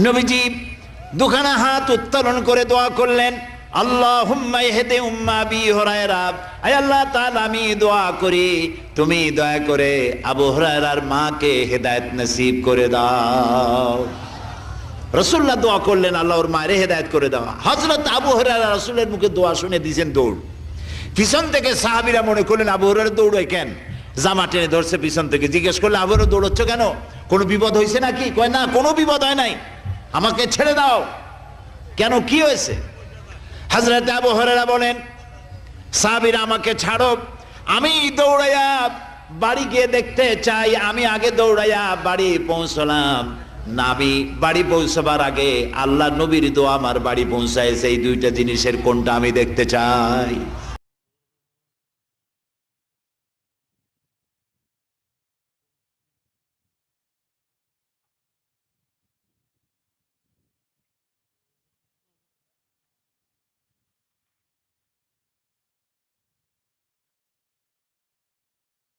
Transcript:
নবীজি দুখানা হাত উত্তোলন করে দোয়া করলেন, আল্লাহুম্মা ইহদি উম্মা আবি হুরায়রা, আয় আল্লাহ তাআলা আমি দোয়া করি তুমি দয়া করে আবু হুরায়রার মাকে হেদায়েত নসিব করে দাও। রাসূলুল্লাহ দোয়া করলেন আল্লাহ ওর মায়ের হেদায়েত করে দাও। হযরত আবু হুরায়রা রাসূলের মুখে দোয়া শুনে দিয়েছেন দৌড়। পিছন থেকে সাহাবীরা মনে করলেন আবু হুরায়রা দৌড়ায় কেন, জামা টেনে ধরছে পিছন থেকে। জিজ্ঞেস করলে আবু হুরায়রা দৌড়চ্ছ কেন, কোনো বিপদ হয়েছে নাকি? কয় না, কোনো বিপদ হয় নাই, আমাকে ছেড়ে দাও। কেন, কি হয়েছে? হযরত আবু হুরায়রা বলেন, সাহাবীরা আমাকে ছাড়ো, আমি দৌড়াইয়া বাড়ি গিয়ে দেখতে চাই। আমি আগে দৌড়াইয়া বাড়ি পৌঁছলাম, নাবি বাড়ি পৌঁছবার আগে আল্লাহ নবীর দোয়া আমার বাড়ি পৌঁছায়। সেই দুইটা জিনিসের কোনটা আমি দেখতে চাই।